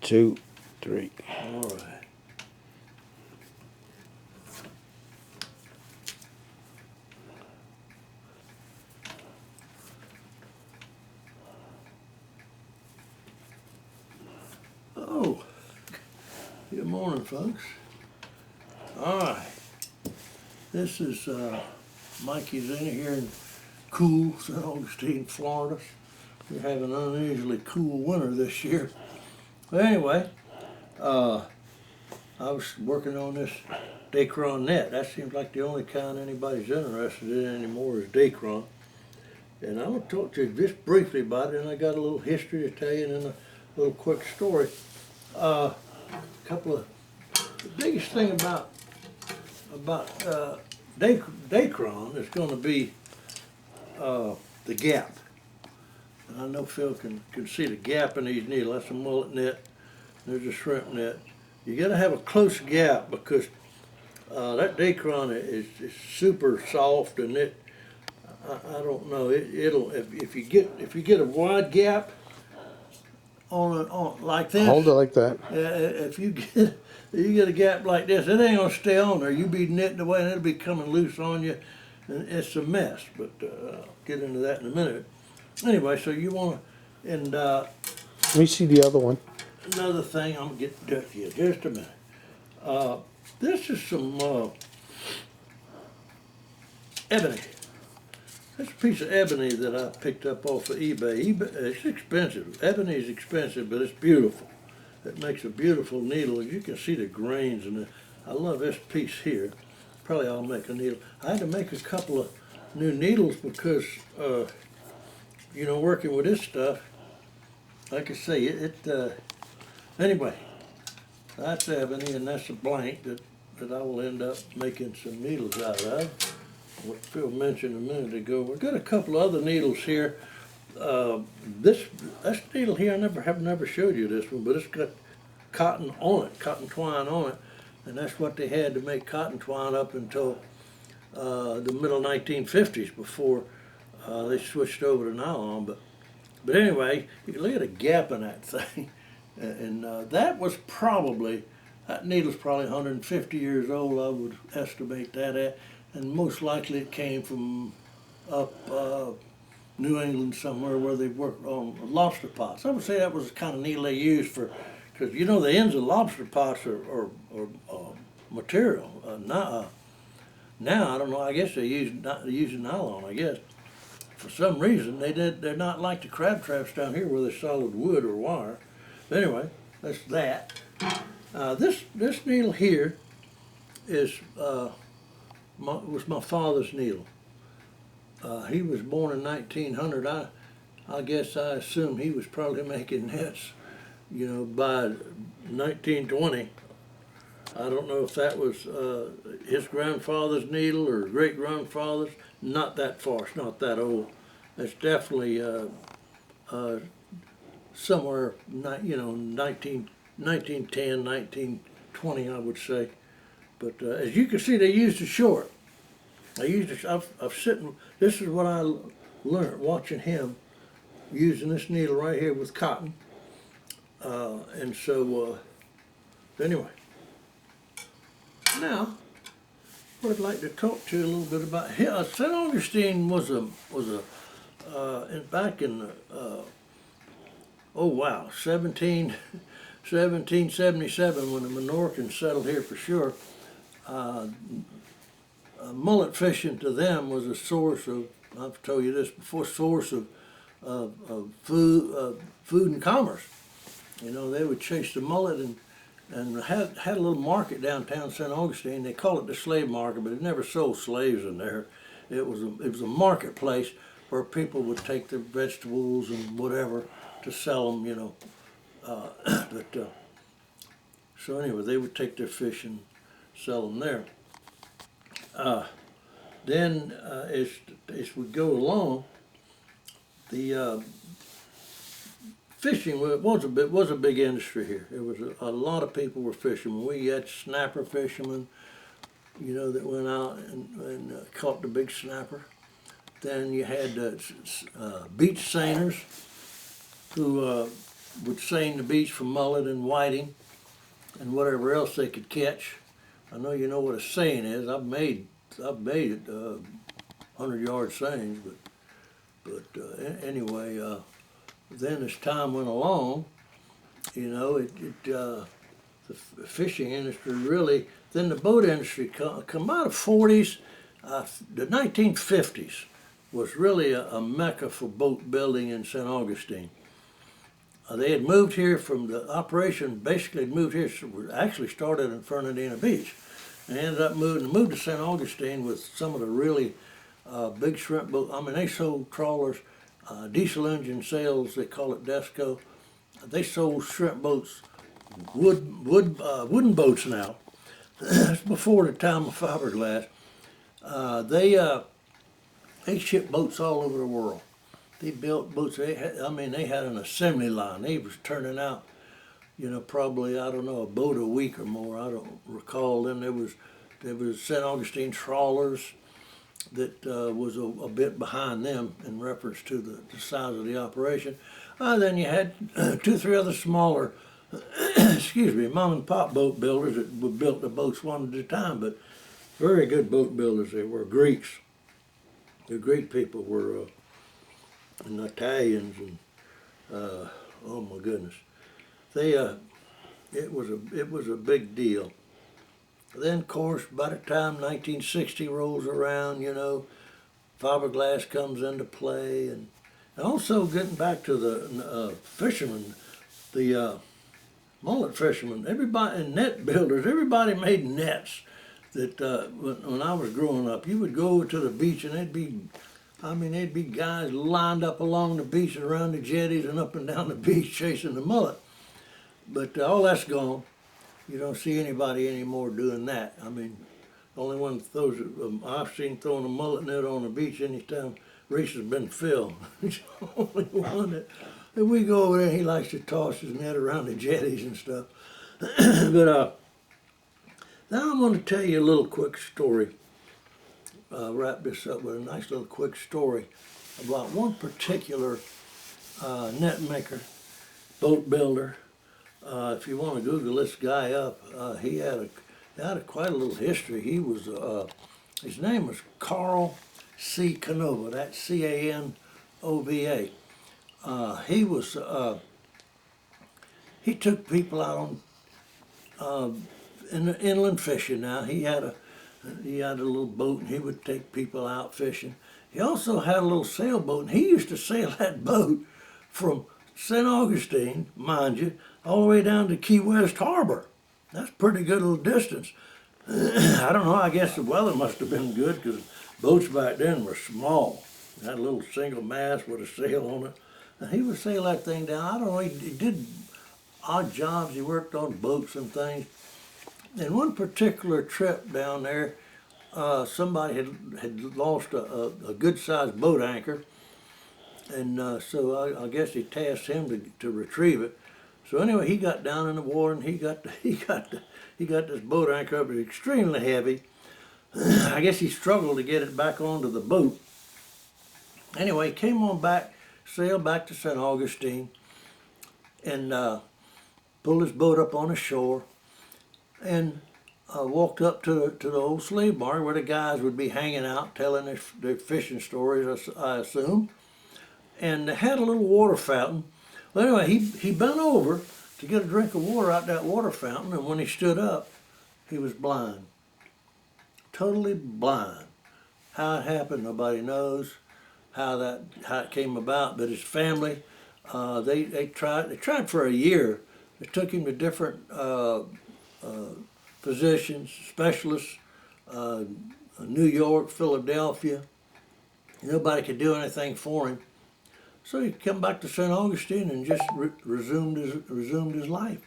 2, 3. All right. Oh, good morning, folks. All right. This is Mikey's in here in cool St. Augustine, Florida. We're having an unusually cool winter this year. But anyway, I was working on this Dacron net. That seems like the only kind anybody's interested in anymore is Dacron. And I want to talk to you just briefly about it, and I got a little history to tell you and then a little quick story. The biggest thing about Dacron is going to be the gap. And I know Phil can see the gap in these needles. That's a mullet net. There's a shrimp net. You got to have a close gap because that Dacron is super soft, and I don't know, it'll if you get a wide gap on like this. Hold it like that. If you get a gap like this, it ain't gonna stay on there. You be knitting away and it'll be coming loose on you, and it's a mess. But I'll get into that in a minute. Anyway, so you want to, and Let me see the other one. another thing, I'm gonna get to you just a minute. This is some ebony. This piece of ebony that I picked up off of eBay. It's expensive. Ebony is expensive, but it's beautiful. It makes a beautiful needle. You can see the grains in it. I love this piece here. Probably I'll make a needle. I had to make a couple of new needles because, you know, working with this stuff, like I say, anyway, that's ebony and that's a blank that I will end up making some needles out of. What Phil mentioned a minute ago. We've got a couple of other needles here. This needle here, I've never showed you this one, but it's got cotton on it, cotton twine on it, and that's what they had to make cotton twine up until the middle 1950s before they switched over to nylon. But anyway, you can look at a gap in that thing, and that needle's probably 150 years old. I would estimate that at. And most likely it came from up New England somewhere where they worked on lobster pots. I would say that was the kind of needle they used for, because you know the ends of lobster pots are material. Now I don't know. I guess they're using nylon. I guess for some reason they're not like the crab traps down here where they're solid wood or wire. But anyway, that's that. This needle here is. Was my father's needle. He was born in 1900. I guess I assume he was probably making nets, you know, by 1920. I don't know if that was his grandfather's needle or great grandfather's. Not that far. It's not that old. It's definitely somewhere, you know, 1910, 1920, I would say. But as you can see, they used a short. This is what I learned watching him using this needle right here with cotton. And so, anyway. Now, what I'd like to talk to you a little bit about here. St. Augustine was back in, 1777 when the Menorcans settled here for sure. Mullet fishing to them was a source of, I've told you this before, source of food and commerce. You know, they would chase the mullet and had a little market downtown St. Augustine. They call it the slave market, but it never sold slaves in there. It was a marketplace where people would take their vegetables and whatever to sell them, you know. So anyway, they would take their fish and sell them there. Then as we go along, the fishing was a big industry here. There was a lot of people were fishermen. We had snapper fishermen, you know, that went out and caught the big snapper. Then you had beach seiners who would seine the beach for mullet and whiting and whatever else they could catch. I know you know what a seine is. I've made it 100-yard seines, but anyway, then as time went along, you know, the fishing industry really, then the boat industry come out of 40s, the 1950s was really a mecca for boat building in St. Augustine. They had moved here from the operation, basically moved here, actually started in Fernandina Beach. And ended up moved to St. Augustine with some of the really big shrimp boats. I mean, they sold trawlers, diesel engine sails, they call it Desco. They sold shrimp boats, wooden boats now. That's before the time of fiberglass. They shipped boats all over the world. They built boats. They had an assembly line. They was turning out, you know, probably, I don't know, a boat a week or more. I don't recall. Then there was St. Augustine trawlers that was a bit behind them in reference to the size of the operation. Then you had 2 or 3 other smaller, excuse me, mom and pop boat builders that would build the boats one at a time, but very good boat builders they were. Greeks. The Greek people were, and Italians, and oh my goodness. It was a big deal. Then, of course, by the time 1960 rolls around, you know, fiberglass comes into play, and also getting back to the fishermen, the mullet fishermen, everybody, and net builders, everybody made nets. That when I was growing up, you would go to the beach and there'd be guys lined up along the beach and around the jetties and up and down the beach chasing the mullet. But all that's gone. You don't see anybody anymore doing that. I mean, the only one that throws I've seen throwing a mullet net on the beach anytime Reese has been filled. He's the only one that we go over there. He likes to toss his net around the jetties and stuff. But now I'm going to tell you a little quick story. Wrap this up with a nice little quick story about one particular net maker, boat builder. If you want to Google this guy up, he had quite a little history. He was his name was Carl C. Canova. That's C-A-N-O-V-A. He took people out on in the inland fishing. Now he had a little boat and he would take people out fishing. He also had a little sailboat and he used to sail that boat from St. Augustine, mind you, all the way down to Key West Harbor. That's a pretty good little distance. I don't know, I guess the weather must have been good because boats back then were small. They had a little single mast with a sail on it. And he would sail that thing down. I don't know, he did odd jobs. He worked on boats and things. In one particular trip down there, somebody had lost a good-sized boat anchor, and so I guess he tasked him to retrieve it. So anyway, he got down in the water and he got this boat anchor up. It was extremely heavy. I guess he struggled to get it back onto the boat. Anyway, he came on back, sailed back to St. Augustine, and pulled his boat up on the shore. And walked up to the old slave bar where the guys would be hanging out, telling their fishing stories, I assume. And they had a little water fountain. Well, anyway, he bent over to get a drink of water out that water fountain, and when he stood up, he was blind. Totally blind. How it happened, nobody knows. How it came about, but his family, they tried for a year. They took him to different physicians, specialists, New York, Philadelphia. Nobody could do anything for him. So he come back to St. Augustine and just resumed his life.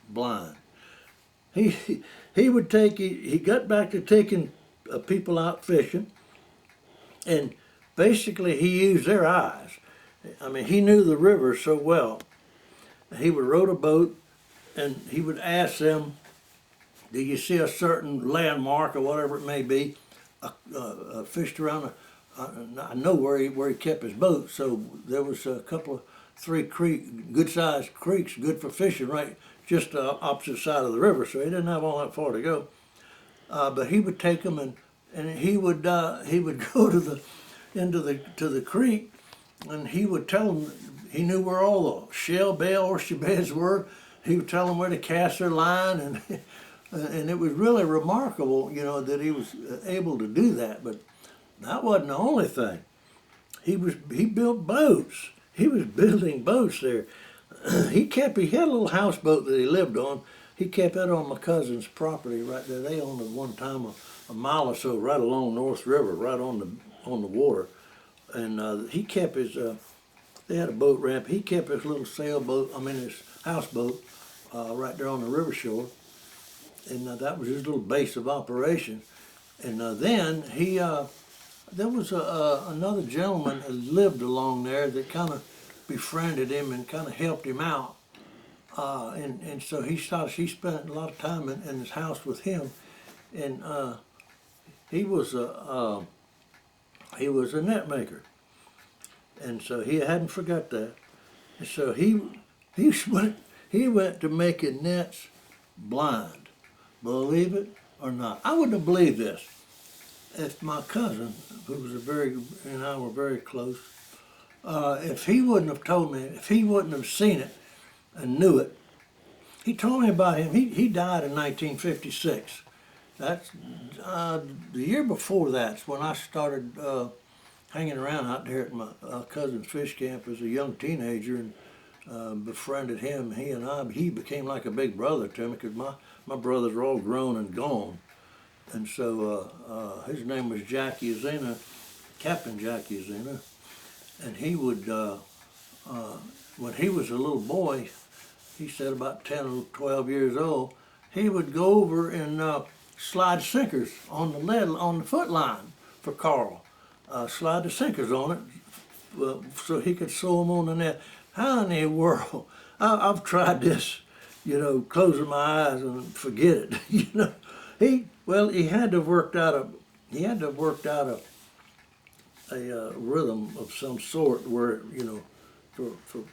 Blind. He got back to taking people out fishing, and basically he used their eyes. I mean, he knew the river so well. He would row a boat, and he would ask them, do you see a certain landmark or whatever it may be, fished around I know where he kept his boat, so there was a couple of three good-sized creeks, good for fishing, right just opposite side of the river. So he didn't have all that far to go. But he would take them and he would go to the creek, and he would tell them he knew where all the shell, bale, horseshoe beds were. He would tell them where to cast their line, and it was really remarkable, you know, that he was able to do that. But that wasn't the only thing. He built boats. He was building boats there. He had a little houseboat that he lived on. He kept that on my cousin's property right there. They owned at one time a mile or so right along North River, right on the water. And he kept his. They had a boat ramp. He kept his little his houseboat, right there on the river shore, and that was his little base of operation. And then there was another gentleman that lived along there that kind of befriended him and kind of helped him out. And so she spent a lot of time in his house with him, and he was a net maker, and so he hadn't forgot that. And so he went to making nets blind, believe it or not. I wouldn't have believed this if my cousin, who was and I were very close, if he wouldn't have told me, if he wouldn't have seen it and knew it. He told me about him. He died in 1956. That's the year before that's when I started hanging around out there at my cousin's fish camp as a young teenager, and befriended him. He became like a big brother to me, because my brothers are all grown and gone. And so his name was Jackie Zena, Captain Jackie Zena, and he would, when he was a little boy, he said about 10 or 12 years old, he would go over and slide sinkers on the foot line for Carl. Slide the sinkers on it so he could sew them on the net. How in the world? I've tried this, you know, closing my eyes and forget it. You know, he had to have worked out a rhythm of some sort where, you know, for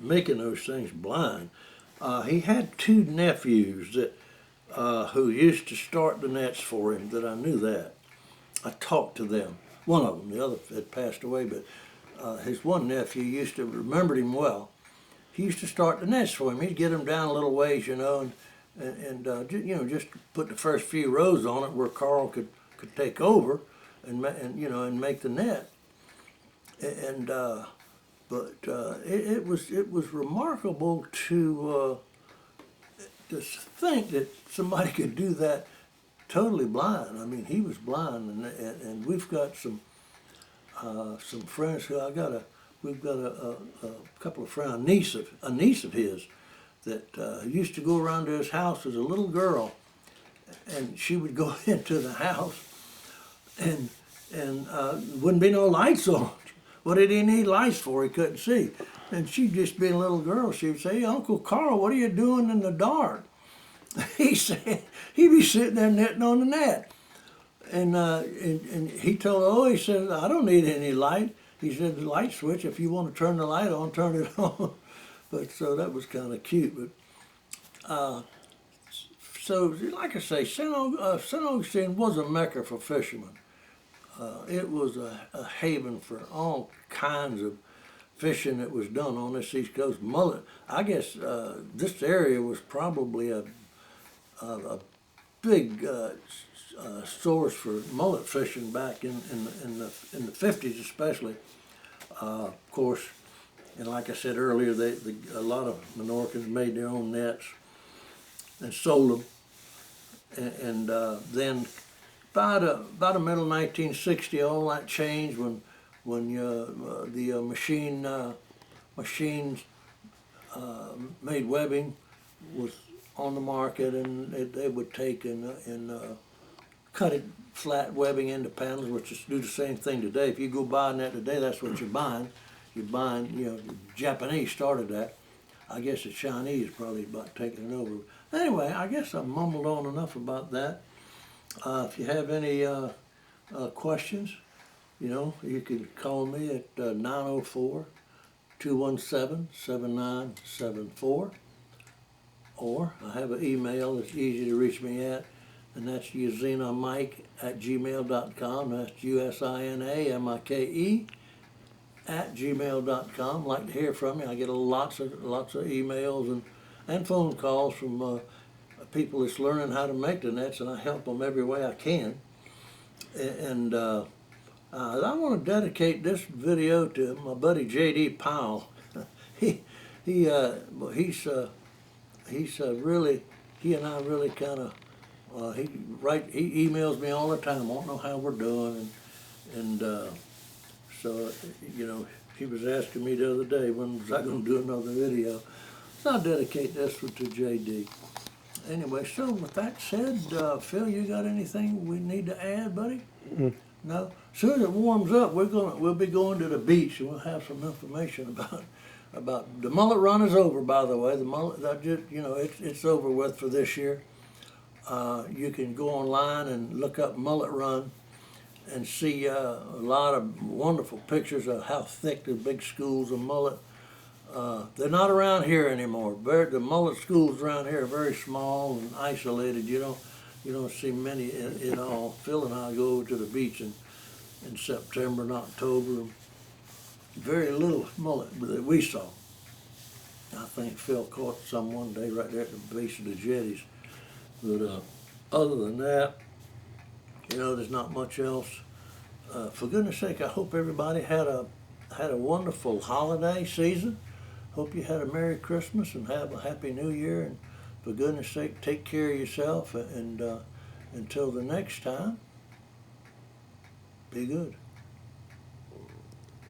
making those things blind. He had two nephews that who used to start the nets for him, that I knew that. I talked to them. One of them, the other had passed away, but his one nephew remembered him well. He used to start the nets for him. He'd get them down a little ways, you know, and you know, just put the first few rows on it where Carl could take over and you know, and make the net. But it was remarkable to think that somebody could do that totally blind. I mean, he was blind, and we've got some friends who we've got a couple of friends, a niece of his that used to go around to his house as a little girl, and she would go into the house and wouldn't be no lights on. What did he need lights for? He couldn't see. And she'd just be a little girl. She would say, "Hey, Uncle Carl, what are you doing in the dark?" He said, he'd be sitting there knitting on the net. And he told her, "Oh," he said, "I don't need any light." He said, "The light switch, if you want to turn the light on, turn it on." But so that was kind of cute. But so, like I say, St. Augustine was a mecca for fishermen. It was a haven for all kinds of fishing that was done on this East Coast. Mullet, I guess this area was probably a big source for mullet fishing back in the 50s especially. Of course, and like I said earlier, a lot of Menorcans made their own nets and sold them. And then about the middle of 1960, all that changed when the machines made webbing was on the market, and they would take and cut it flat webbing into panels, which is do the same thing today. If you go buy a net today, that's what you're buying. You're buying, you know, the Japanese started that. I guess the Chinese probably about taking it over. Anyway, I guess I mumbled on enough about that. If you have any questions, you know, you can call me at 904 217-7974. Or I have an email that's easy to reach me at, and that's usinamike@gmail.com. That's usinamike@gmail.com. Like to hear from you. I get lots of emails and phone calls from people that's learning how to make the nets, and I help them every way I can. And I want to dedicate this video to my buddy J.D. Powell. He's really, he and I really kind of, he emails me all the time, won't know how we're doing, and so, you know, he was asking me the other day, when was I going to do another video? So I'll dedicate this one to J.D. Anyway, so with that said, Phil, you got anything we need to add, buddy? Mm. No? Soon as it warms up, we'll be going to the beach, and we'll have some information about the mullet run is over, by the way. The mullet, it's over with for this year. You can go online and look up mullet run and see a lot of wonderful pictures of how thick the big schools of mullet. They're not around here anymore. The mullet schools around here are very small and isolated. You don't see many at all. Phil and I go over to the beach in September and October. Very little mullet that we saw. I think Phil caught some one day right there at the base of the jetties. But other than that, there's not much else. For goodness sake, I hope everybody had a wonderful holiday season. Hope you had a Merry Christmas and have a Happy New Year. And for goodness sake, take care of yourself. And until the next time, be good.